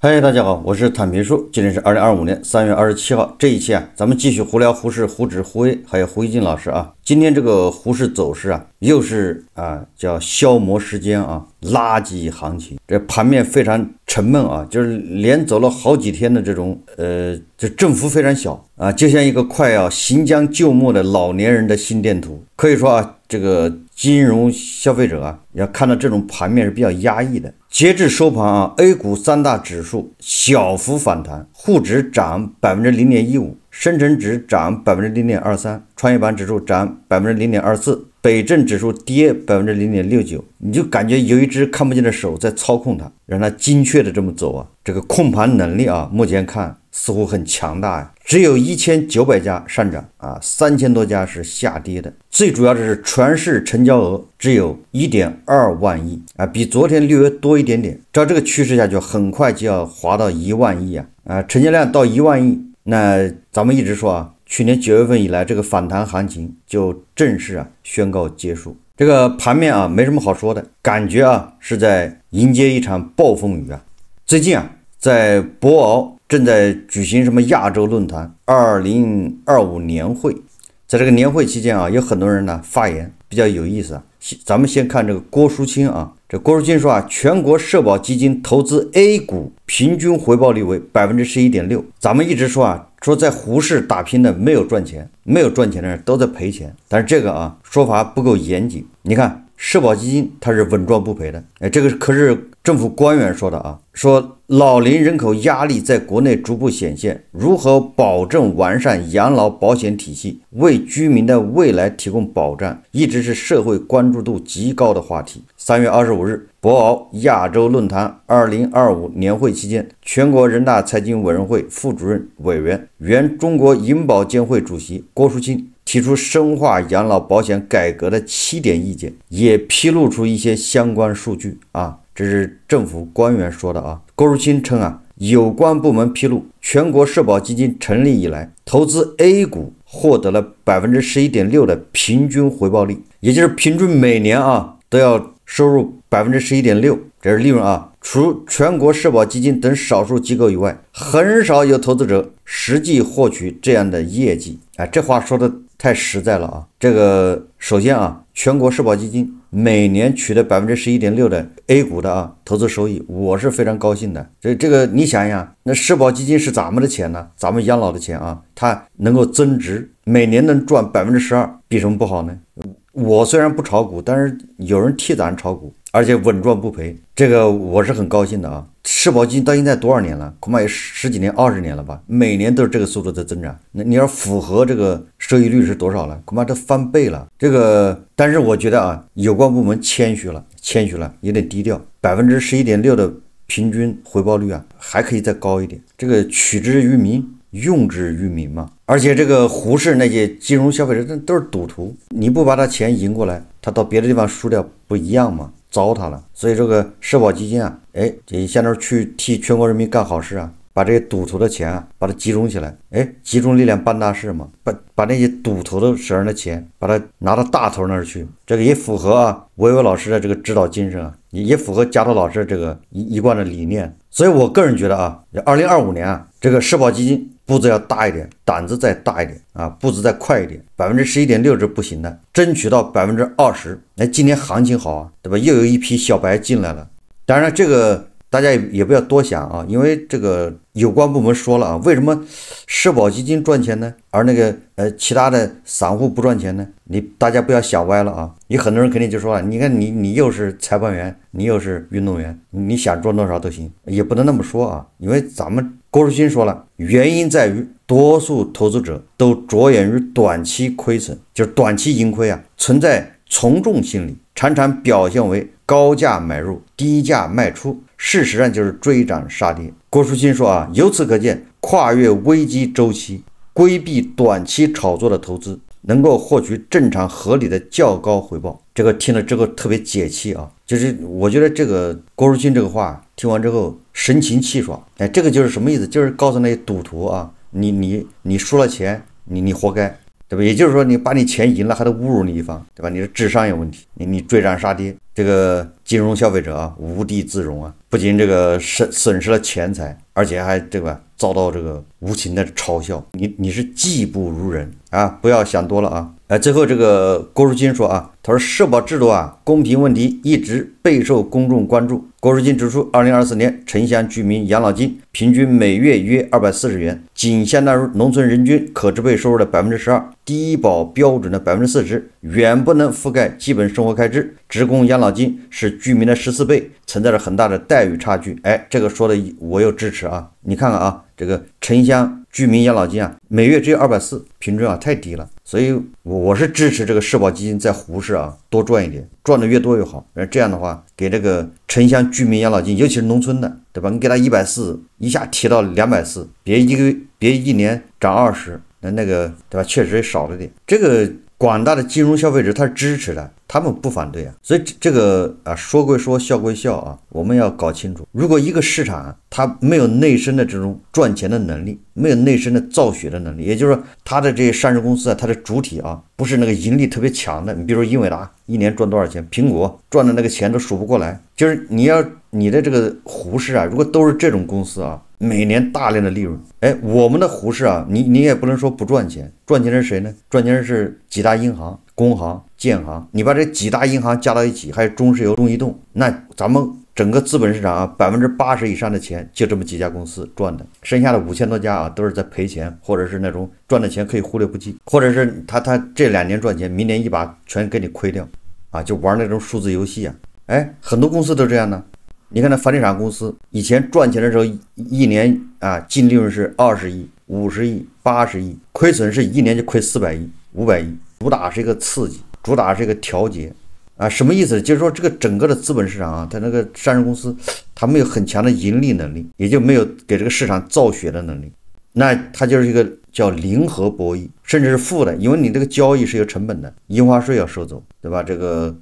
嗨，大家好，我是坦平叔，今天是2025年3月27号。这一期咱们继续胡聊胡适、胡指、胡 A 还有胡一金老师啊。今天这个胡适走势又是叫消磨时间垃圾行情，这盘面非常沉闷就是连走了好几天的这种这振幅非常小就像一个快要行将就木的老年人的心电图。可以说这个金融消费者要看到这种盘面是比较压抑的。截至收盘A 股三大指数小幅反弹，沪指涨 0.15%， 深成指涨 0.23%， 创业板指数涨 0.24%， 北证指数跌 0.69%。 你就感觉有一只看不见的手在操控它，让它精确的这么走这个控盘能力目前看似乎很强大只有1900家上涨3000多家是下跌的。最主要的是全市成交额只有 1.2万亿比昨天略微多一点点。照这个趋势下去，很快就要滑到1万亿成交量到1万亿。那咱们一直说去年9月份以来，这个反弹行情就正式宣告结束。这个盘面没什么好说的，感觉是在迎接一场暴风雨最近在博鳌正在举行什么亚洲论坛2025年会，在这个年会期间有很多人发言比较有意思咱们先看这个郭淑清这郭淑清说全国社保基金投资 A 股平均回报率为 11.6%。 咱们一直说在胡适打拼的没有赚钱的人都在赔钱，但是这个说法不够严谨。你看社保基金它是稳赚不赔的这个可是政府官员说的说老龄人口压力在国内逐步显现，如何保证完善养老保险体系，为居民的未来提供保障，一直是社会关注度极高的话题。3月25日，博鳌亚洲论坛2025年会期间，全国人大财经委员会副主任委员、原中国银保监会主席郭淑清提出深化养老保险改革的7点意见，也披露出一些相关数据这是政府官员说的郭淑清称有关部门披露，全国社保基金成立以来，投资 A 股获得了 11.6% 的平均回报率，也就是平均每年都要收入 11.6%， 这是利润除全国社保基金等少数机构以外，很少有投资者实际获取这样的业绩这话说的太实在了这个首先全国社保基金每年取得 11.6% 的 A 股的投资收益，我是非常高兴的。这个你想想，那社保基金是咱们的钱呢，咱们养老的钱它能够增值，每年能赚 12%， 比什么不好呢？我虽然不炒股，但是有人替咱炒股，而且稳赚不赔，这个我是很高兴的社保基金到现在多少年了？恐怕也10几年、20年了吧，每年都是这个速度在增长。那你要符合这个收益率是多少了？恐怕这翻倍了。但是我觉得有关部门谦虚了，有点低调。11.6% 的平均回报率还可以再高一点。这个取之于民，用之于民嘛。而且这个胡适那些金融消费者都是赌徒，你不把他钱赢过来，他到别的地方输掉不一样吗？糟蹋了。所以这个社保基金这现在去替全国人民干好事把这些赌徒的钱把它集中起来，集中力量办大事嘛，把那些赌徒的手上的钱把它拿到大头那儿去。这个也符合维维老师的这个指导精神也符合加头老师这个一贯的理念。所以我个人觉得2025年这个社保基金步子要大一点，胆子再大一点步子再快一点。 11.6% 是不行的，争取到 20%。 今年行情好对吧？又有一批小白进来了。当然这个大家也不要多想因为这个有关部门说了为什么社保基金赚钱呢，而那个其他的散户不赚钱呢？大家不要想歪了有很多人肯定就说你看你又是裁判员，你又是运动员，你想赚多少都行，也不能那么说因为咱们郭淑清说了，原因在于多数投资者都着眼于短期亏损，就是短期盈亏存在从众心理，常常表现为高价买入，低价卖出，事实上就是追涨杀跌。郭淑清说由此可见，跨越危机周期，规避短期炒作的投资，能够获取正常合理的较高回报。这个听了之后特别解气就是我觉得这个郭淑清这个话听完之后神清气爽。这个就是什么意思？就是告诉那些赌徒你输了钱，你活该，对吧？也就是说你把你钱赢了还得侮辱你一方，对吧？你的智商有问题，你追涨杀跌，这个金融消费者无地自容不不仅这个损失了钱财，而且还对吧，遭到这个无情的嘲笑。你是技不如人啊！不要想多了啊！最后这个郭树金说啊，他说社保制度啊公平问题一直备受公众关注。郭树金指出，2024年城乡居民养老金平均每月约240元，仅相当于农村人均可支配收入的12%，低保标准的40%，远不能覆盖基本生活开支。职工养老金是居民的14倍，存在着很大的待遇差距。这个说的我又支持啊！你看看啊，这个城乡居民养老金啊，每月只有240，平均啊太低了。所以我是支持这个社保基金在湖市啊多赚一点，赚的越多越好。这样的话，给这个城乡居民养老金，尤其是农村的，对吧？你给他140，一下提到240，别一年涨20，那个对吧？确实少了点。这个广大的金融消费者他是支持的，他们不反对啊。所以这个啊，说归说，笑归笑啊，我们要搞清楚，如果一个市场它没有内生的这种赚钱的能力，没有内生的造血的能力，也就是说它的这些上市公司啊，它的主体啊不是那个盈利特别强的，你比如说英伟达一年赚多少钱，苹果赚的那个钱都数不过来，就是你的这个湖市啊，如果都是这种公司啊，每年大量的利润，我们的湖市啊，你也不能说不赚钱，赚钱是谁呢？赚钱是几大银行、工行、建行，你把这几大银行加到一起，还有中石油、中移动，那咱们整个资本市场啊，80%以上的钱就这么几家公司赚的，剩下的5000多家啊都是在赔钱，或者是那种赚的钱可以忽略不计，或者是他这2年赚钱，明年一把全给你亏掉啊，就玩那种数字游戏啊，很多公司都这样的。你看那房地产公司以前赚钱的时候，一年啊净利润是20亿、50亿、80亿，亏损是一年就亏400亿、500亿，主打是一个刺激，主打是一个调节啊，什么意思？就是说这个整个的资本市场啊，它那个上市公司它没有很强的盈利能力，也就没有给这个市场造血的能力，那它就是一个叫零和博弈，甚至是负的，因为你这个交易是有成本的，印花税要收走，对吧？这个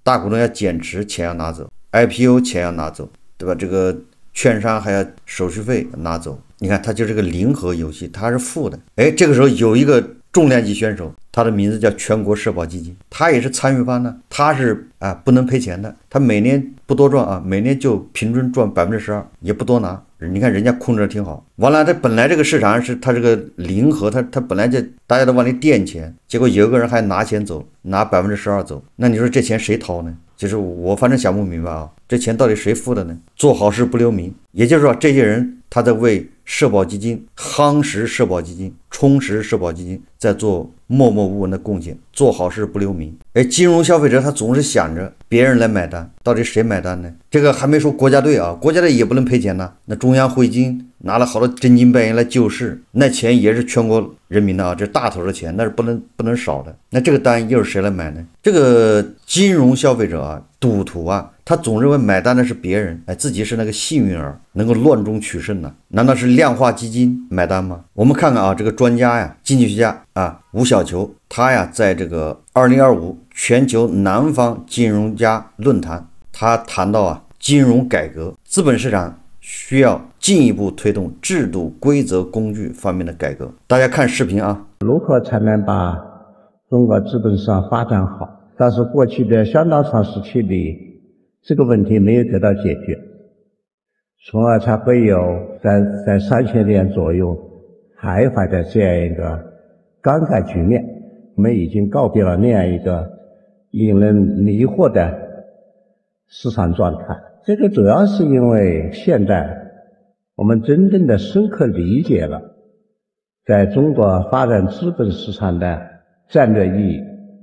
大股东要减持，钱要拿走。IPO 钱要拿走，对吧？这个券商还要手续费拿走，你看它就是个零和游戏，它是负的。这个时候有一个重量级选手，他的名字叫全国社保基金，他也是参与方呢，他是不能赔钱的，他每年不多赚啊，每年就平均赚12%，也不多拿。你看人家控制的挺好，完了，他本来这个市场是他这个零和，他本来就大家都往里垫钱，结果有个人还拿钱走，拿12%走，那你说这钱谁掏呢？就是我反正想不明白啊，这钱到底谁付的呢？做好事不留名，也就是说这些人他在为社保基金夯实社保基金、充实社保基金，在做默默无闻的贡献，做好事不留名。金融消费者他总是想着别人来买单，到底谁买单呢？这个还没说国家队啊，国家队也不能赔钱呐。那中央汇金拿了好多真金白银来救市，那钱也是全国人民的啊，这大头的钱，那是不能少的。那这个单又是谁来买呢？这个金融消费者啊，赌徒啊，他总认为买单的是别人，自己是那个幸运儿，能够乱中取胜呢？难道是量化基金买单吗？我们看看啊，这个专家呀，经济学家啊，吴小球，他呀在这个2025全球南方金融家论坛，他谈到啊，金融改革，资本市场需要进一步推动制度、规则、工具方面的改革。大家看视频啊，如何才能把中国资本市场发展好？但是过去的相当长时期里，这个问题没有得到解决，从而才会有在3000年左右徘徊的这样一个尴尬局面。我们已经告别了那样一个令人迷惑的市场状态。这个主要是因为现在我们真正的深刻理解了在中国发展资本市场的战略意义，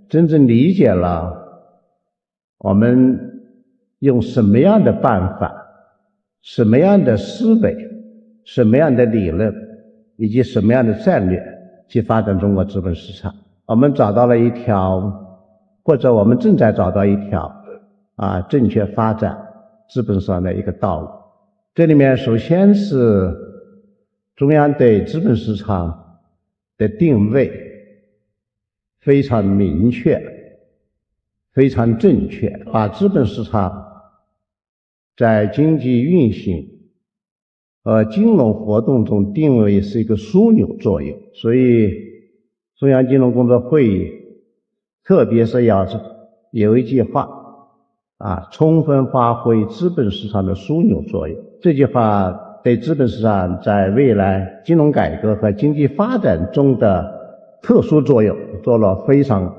真正理解了我们用什么样的办法、什么样的思维、什么样的理论以及什么样的战略去发展中国资本市场。我们找到了一条，或者我们正在找到一条正确发展资本市场的一个道路。这里面首先是中央对资本市场的定位非常明确、非常正确，把资本市场在经济运行和金融活动中定位是一个枢纽作用。所以中央金融工作会议特别是要有一句话充分发挥资本市场的枢纽作用。这句话对资本市场在未来金融改革和经济发展中的特殊作用做了非常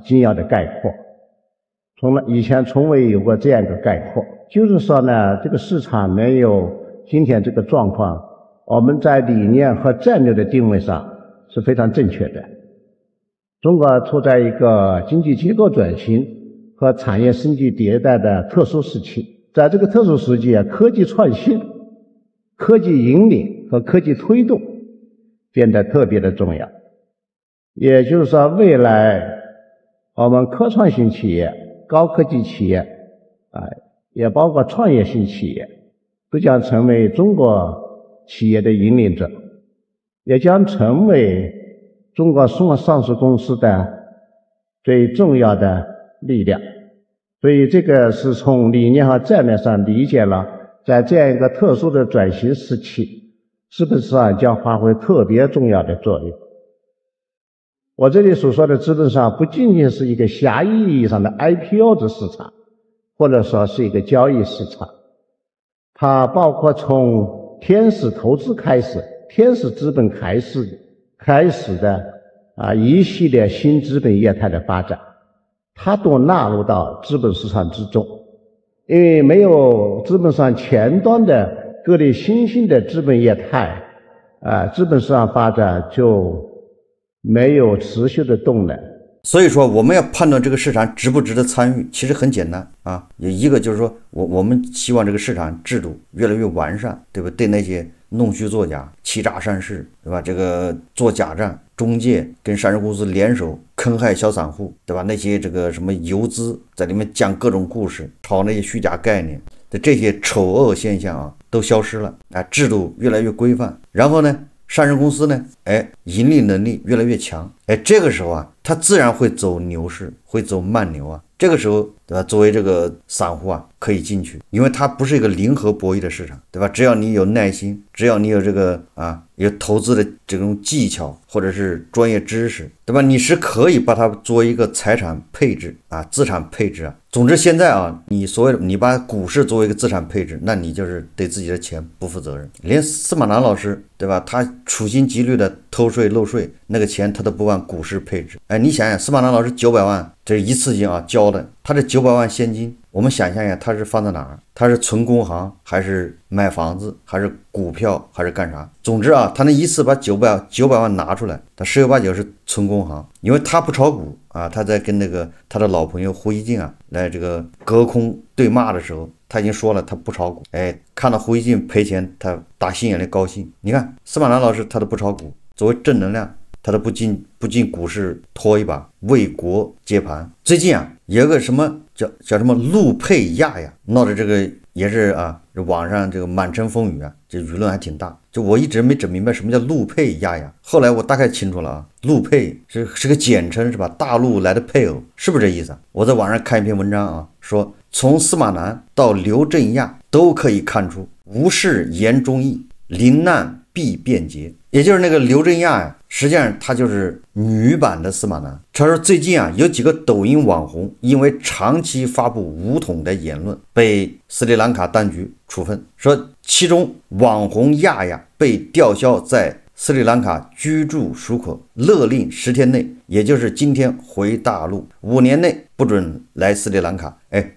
精要的概括。以前从未有过这样一个概括，就是说呢，这个市场没有今天这个状况，我们在理念和战略的定位上是非常正确的。中国处在一个经济结构转型和产业升级迭代的特殊时期，在这个特殊时期科技创新、科技引领和科技推动变得特别的重要。也就是说，未来我们科创型企业、高科技企业也包括创业性企业，都将成为中国企业的引领者，也将成为中国上市公司的最重要的力量。所以这个是从理念和战略上理解了，在这样一个特殊的转型时期，资本市场将发挥特别重要的作用。我这里所说的资本市场不仅仅是一个狭义意义上的 IPO 的市场，或者说是一个交易市场，它包括从天使投资开始、天使资本开始的一系列新资本业态的发展，它都纳入到资本市场之中。因为没有资本市场前端的各类新兴的资本业态，资本市场发展就没有持续的动能。所以说我们要判断这个市场值不值得参与，其实很简单有一个就是说我们希望这个市场制度越来越完善，对吧？对那些弄虚作假、欺诈善事，对吧？这个做假账、中介跟上市公司联手坑害小散户，对吧？那些这个什么游资在里面讲各种故事，炒那些虚假概念的这些丑恶现象都消失了制度越来越规范。然后呢，上市公司呢，盈利能力越来越强，这个时候它自然会走牛市，会走慢牛这个时候，对吧？作为这个散户可以进去，因为它不是一个零和博弈的市场，对吧？只要你有耐心，只要你有这个有投资的这种技巧或者是专业知识，对吧？你是可以把它作为一个财产配置资产配置总之现在你把股市作为一个资产配置，那你就是对自己的钱不负责任。连司马南老师，对吧？他处心积虑的偷税漏税，那个钱他都不往股市配置。你想想，司马南老师900万，这是一次性交的，他这900万现金，我们想象一下，他是放在哪儿？他是存公行，还是买房子，还是股票，还是干啥？总之他那一次把900万拿出来，他十有八九是存公行，因为他不炒股他在跟那个他的老朋友胡锡进来这个隔空对骂的时候，他已经说了他不炒股。看到胡锡进赔钱，他打心眼里高兴。你看司马南老师他都不炒股，作为正能量，他都不进股市拖一把，为国接盘。最近有个什么叫什么陆配亚闹的这个也是网上这个满城风雨这舆论还挺大。就我一直没整明白什么叫陆配亚后来我大概清楚了陆配是个简称是吧？大陆来的配偶，是不是这意思我在网上看一篇文章说从司马南到刘振亚都可以看出无事言忠义，临难必便捷。也就是那个刘振亚实际上他就是女版的司马南。他说最近有几个抖音网红因为长期发布武统的言论被斯里兰卡当局处分，说其中网红亚被吊销在斯里兰卡居住许可，勒令10天内，也就是今天回大陆，5年内不准来斯里兰卡。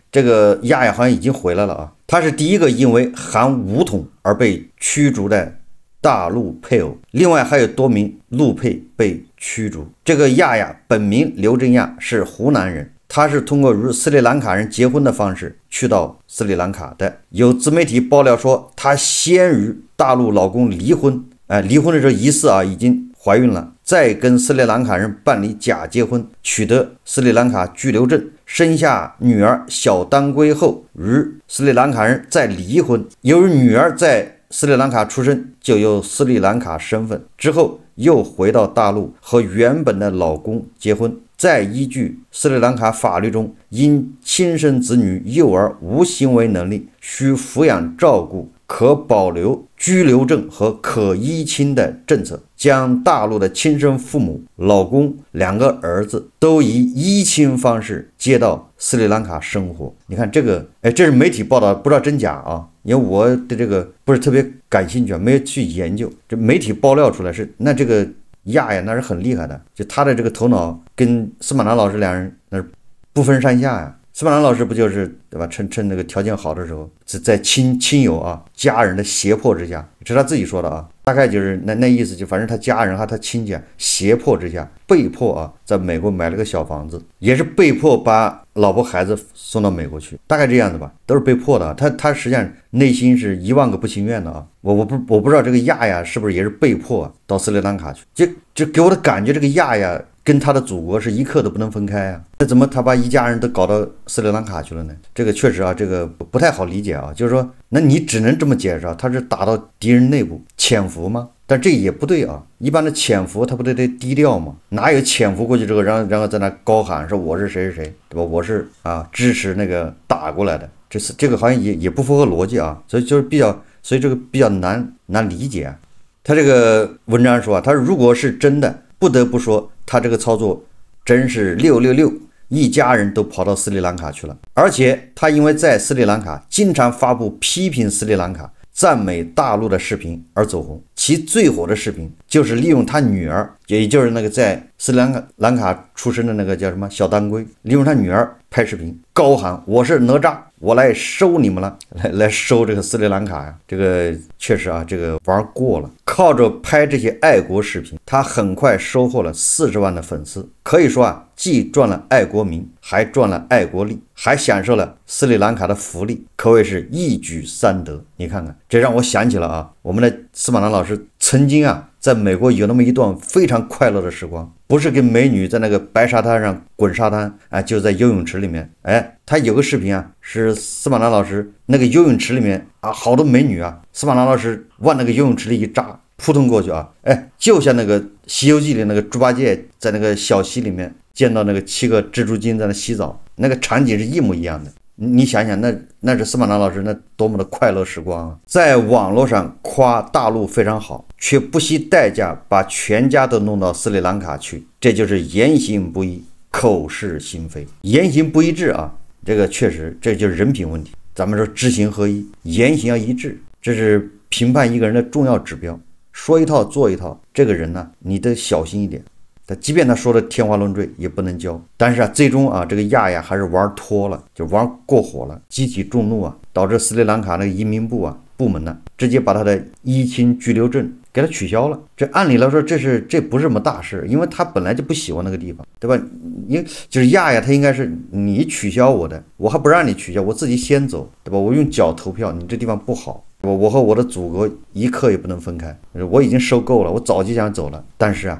这个亚好像已经回来了他是第一个因为含武统而被驱逐的大陆配偶，另外还有多名陆配被驱逐。这个亚本名刘振亚，是湖南人，他是通过与斯里兰卡人结婚的方式去到斯里兰卡的。有自媒体爆料说，他先与大陆老公离婚，离婚的时候疑似已经怀孕了，再跟斯里兰卡人办理假结婚，取得斯里兰卡居留证，生下女儿小当归后，与斯里兰卡人再离婚。由于女儿在斯里兰卡出生，就有斯里兰卡身份，之后又回到大陆和原本的老公结婚，再依据斯里兰卡法律中因亲生子女幼儿无行为能力需抚养照顾可保留居留证和可依亲的政策，将大陆的亲生父母、老公、2个儿子都以依亲方式接到斯里兰卡生活。你看这个，这是媒体报道，不知道真假啊，因为我对这个不是特别感兴趣，没有去研究。这媒体爆料出来是，那这个亚呀，那是很厉害的，就他的这个头脑跟司马南老师2人那是不分上下呀。司马南老师不就是对吧？趁那个条件好的时候，在亲友啊、家人的胁迫之下，这是他自己说的啊，大概就是那意思，就反正他家人和他亲戚胁迫之下，被迫啊，在美国买了个小房子，也是被迫把老婆孩子送到美国去，大概这样子吧，都是被迫的。他实际上内心是1万个不情愿的啊。我不知道这个亚呀是不是也是被迫到斯里兰卡去，这给我的感觉，这个亚呀跟他的祖国是一刻都不能分开啊！那怎么他把一家人都搞到斯里兰卡去了呢？这个确实啊，这个不太好理解啊。就是说，那你只能这么解释啊，他是打到敌人内部潜伏吗？但这也不对啊。一般的潜伏他不得低调吗？哪有潜伏过去之后，然后在那高喊说我是谁，对吧？我是支持那个打过来的，这个好像也不符合逻辑啊。所以这个比较难理解啊。他这个文章说啊，他如果是真的，不得不说他这个操作真是666，一家人都跑到斯里兰卡去了。而且他因为在斯里兰卡经常发布批评斯里兰卡、赞美大陆的视频而走红。其最火的视频就是利用他女儿，也就是那个在斯里兰卡出生的那个叫什么小当归，利用他女儿拍视频，高喊我是哪吒，我来收你们了，来收这个斯里兰卡呀！这个确实啊，这个玩过了。靠着拍这些爱国视频，他很快收获了40万的粉丝，可以说啊，既赚了爱国名，还赚了爱国利，还享受了斯里兰卡的福利，可谓是一举3得。你看看，这让我想起了啊，我们的司马南老师曾经啊，在美国有那么一段非常快乐的时光，不是跟美女在那个白沙滩上滚沙滩啊，就在游泳池里面。他有个视频啊，是司马南老师那个游泳池里面啊，好多美女啊，司马南老师往那个游泳池里一扎，扑通过去啊，就像那个《西游记》里那个猪八戒在那个小溪里面见到那个7个蜘蛛精在那洗澡，那个场景是一模一样的。你想想，那是司马南老师那多么的快乐时光啊！在网络上夸大陆非常好，却不惜代价把全家都弄到斯里兰卡去，这就是言行不一，口是心非，言行不一致啊！这个确实，这就是人品问题。咱们说知行合一，言行要一致，这是评判一个人的重要指标。说一套做一套，这个人呢，你得小心一点。即便他说的天花乱坠也不能教，但是啊，最终啊，这个亚呀还是玩脱了，就玩过火了，集体众怒啊，导致斯里兰卡那个移民部门呢，直接把他的依亲居留证给他取消了。这按理来说，这不是什么大事，因为他本来就不喜欢那个地方，对吧？就是亚呀，他应该是你取消我的，我还不让你取消，我自己先走，对吧？我用脚投票，你这地方不好，我和我的祖国一刻也不能分开，我已经受够了，我早就想走了，但是啊。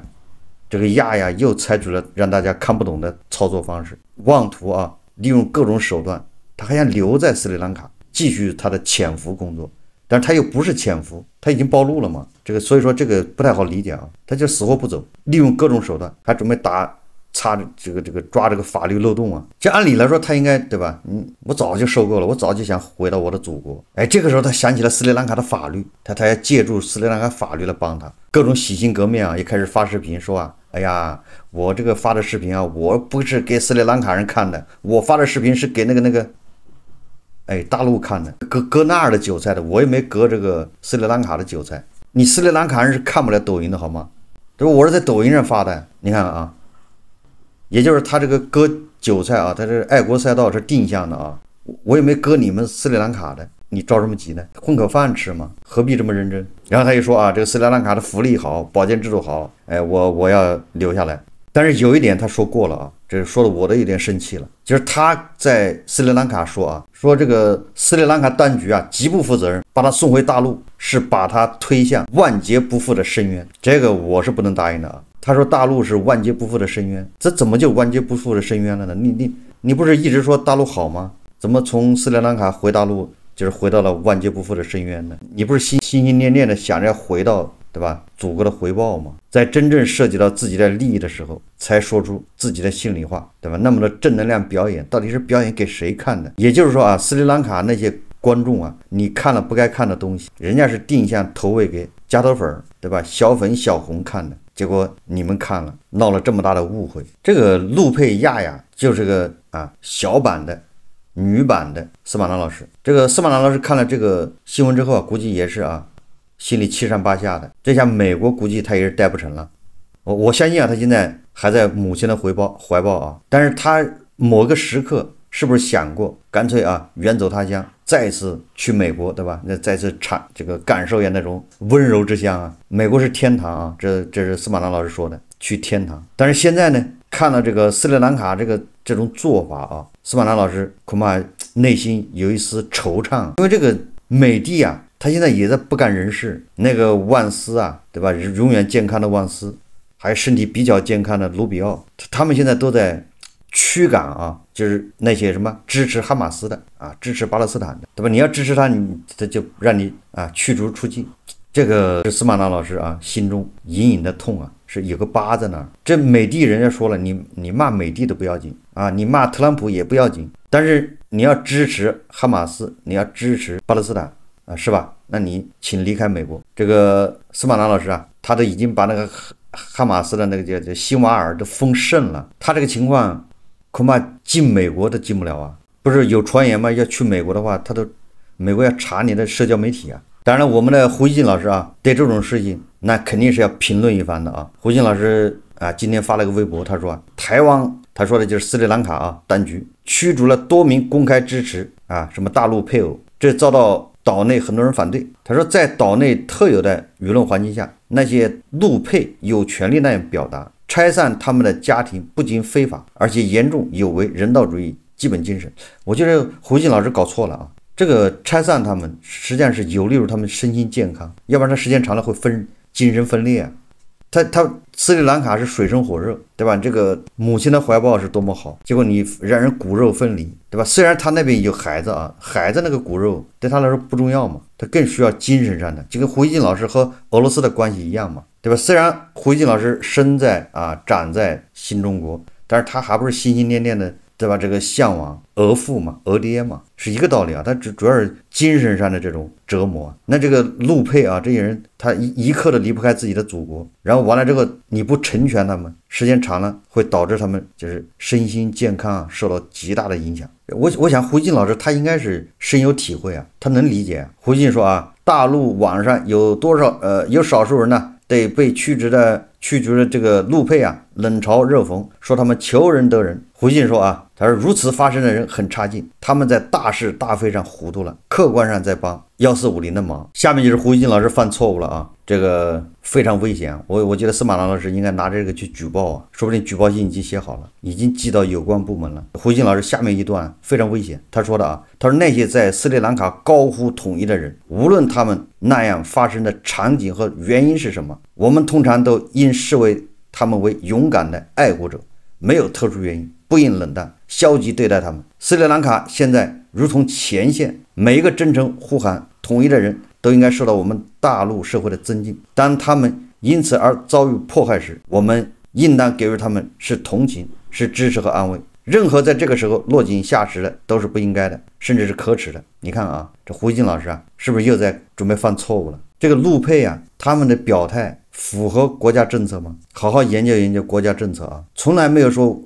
这个亚呀又采取了让大家看不懂的操作方式，妄图啊利用各种手段，他还想留在斯里兰卡继续他的潜伏工作，但是他又不是潜伏，他已经暴露了嘛，所以说这个不太好理解啊，他就死活不走，利用各种手段，还准备抓这个法律漏洞啊！这按理来说他应该对吧？我早就受够了，我早就想回到我的祖国。这个时候他想起了斯里兰卡的法律，他要借助斯里兰卡法律来帮他。各种洗心革面啊，也开始发视频说啊，哎呀，我这个发的视频啊，我不是给斯里兰卡人看的，我发的视频是给那个大陆看的，割那儿的韭菜的，我也没割这个斯里兰卡的韭菜。你斯里兰卡人是看不了抖音的好吗？对吧？我是在抖音上发的，你看啊。也就是他这个割韭菜啊，他这爱国赛道是定向的啊，我也没割你们斯里兰卡的，你着什么急呢？混口饭吃嘛，何必这么认真？然后他一说啊，这个斯里兰卡的福利好，保健制度好，我要留下来。但是有一点他说过了啊，这说的我都有点生气了，就是他在斯里兰卡说这个斯里兰卡当局啊极不负责任，把他送回大陆是把他推向万劫不复的深渊，这个我是不能答应的啊。他说大陆是万劫不复的深渊，这怎么就万劫不复的深渊了呢？你不是一直说大陆好吗？怎么从斯里兰卡回大陆就是回到了万劫不复的深渊呢？你不是心心念念的想着要回到对吧祖国的回报吗？在真正涉及到自己的利益的时候才说出自己的心里话，对吧？那么的正能量表演到底是表演给谁看的？也就是说啊，斯里兰卡那些观众啊，你看了不该看的东西，人家是定向投喂给加头粉，对吧？小粉小红看的，结果你们看了，闹了这么大的误会。这个陆佩亚呀，就是个小版的女版的司马南老师。这个司马南老师看了这个新闻之后啊，估计也是心里七上八下的。这下美国估计他也是待不成了。我相信啊，他现在还在母亲的怀抱啊，但是他某个时刻是不是想过干脆远走他乡，再次去美国，对吧？那再次这个感受一下那种温柔之乡啊。美国是天堂啊，这是司马南老师说的，去天堂。但是现在呢，看了这个斯里兰卡这种做法啊，司马南老师恐怕内心有一丝惆怅，因为这个美帝啊，他现在也在不甘人世。那个万斯啊，对吧？永远健康的万斯，还有身体比较健康的卢比奥，他们现在都在驱赶就是那些什么支持哈马斯的支持巴勒斯坦的，对吧？你要支持他，他就让你驱逐出境。这个是司马南老师心中隐隐的痛是有个疤在那儿。这美帝人家说了，你骂美帝都不要紧你骂特朗普也不要紧，但是你要支持哈马斯，你要支持巴勒斯坦是吧？那你请离开美国。这个司马南老师他都已经把那个哈马斯的那个叫辛瓦尔都封圣了，他这个情况恐怕进美国都进不了不是有传言吗？要去美国的话，美国要查你的社交媒体当然了，我们的胡锡进老师对这种事情那肯定是要评论一番的胡锡进老师今天发了个微博，他说台湾，他说的就是斯里兰卡当局驱逐了多名公开支持什么大陆配偶，这遭到岛内很多人反对。他说在岛内特有的舆论环境下，那些陆配有权利那样表达，拆散他们的家庭不仅非法，而且严重有违人道主义基本精神。我觉得胡锡进老师搞错了这个拆散他们实际上是有利于他们身心健康，要不然他时间长了会精神分裂他斯里兰卡是水深火热，对吧？这个母亲的怀抱是多么好，结果你让人骨肉分离，对吧？虽然他那边有孩子孩子那个骨肉对他来说不重要嘛，他更需要精神上的，就跟胡锡进老师和俄罗斯的关系一样嘛，对吧？虽然胡锡进老师生在长在新中国，但是他还不是心心念念的，对吧？这个向往俄父嘛，俄爹嘛，是一个道理他主要是精神上的这种折磨。那这个陆配这些人，他一刻都离不开自己的祖国，然后完了之后你不成全他们，时间长了会导致他们就是身心健康受到极大的影响。我想胡锡进老师他应该是深有体会他能理解胡锡进说大陆网上有多少有少数人呢对被驱逐的这个陆配冷嘲热讽，说他们求人得人。胡锡进说他说如此发生的人很差劲，他们在大是大非上糊涂了，客观上在帮1450的忙。下面就是胡锡进老师犯错误了这个非常危险。我觉得司马南老师应该拿着这个去举报说不定举报信已经写好了，已经寄到有关部门了。胡锡进老师下面一段非常危险，他说的他说那些在斯里兰卡高呼统一的人，无论他们那样发生的场景和原因是什么，我们通常都应视为他们为勇敢的爱国者，没有特殊原因，不应冷淡消极对待他们。斯里兰卡现在如同前线，每一个真诚呼喊统一的人都应该受到我们大陆社会的尊敬。当他们因此而遭遇迫害时，我们应当给予他们是同情，是支持和安慰。任何在这个时候落井下石的都是不应该的，甚至是可耻的。你看这胡锡进老师是不是又在准备犯错误了？这个陆配他们的表态符合国家政策吗？好好研究研究国家政策从来没有说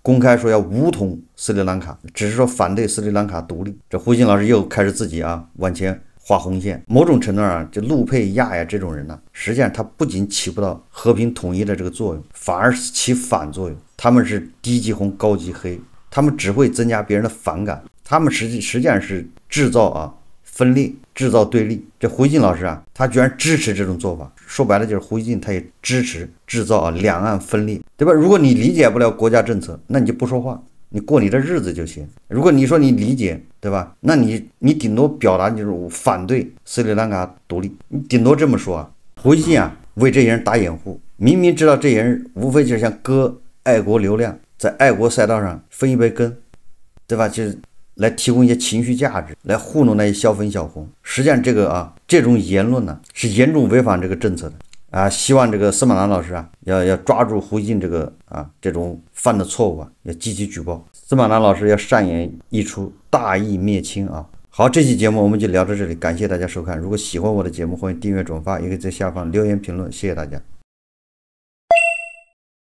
公开说要武统斯里兰卡，只是说反对斯里兰卡独立。这胡锡进老师又开始自己往前画红线。某种程度上这陆配亚这种人实际上他不仅起不到和平统一的这个作用，反而起反作用。他们是低级红高级黑，他们只会增加别人的反感，他们实际上是制造分裂，制造对立。这胡锡进老师他居然支持这种做法，说白了就是胡锡进他也支持制造两岸分裂，对吧？如果你理解不了国家政策，那你就不说话，你过你的日子就行。如果你说你理解，对吧？那你顶多表达就是反对斯里兰卡独立，你顶多这么说胡锡进为这些人打掩护，明明知道这些人无非就是想割爱国流量，在爱国赛道上分一杯羹，对吧？就是来提供一些情绪价值，来糊弄那些小粉小红。实际上这个这种言论是严重违反这个政策的希望这个司马南老师要抓住胡锡进这个这种犯的错误要积极举报。司马南老师要上演一出大义灭亲好，这期节目我们就聊到这里，感谢大家收看。如果喜欢我的节目，欢迎订阅转发，也可以在下方留言评论，谢谢大家。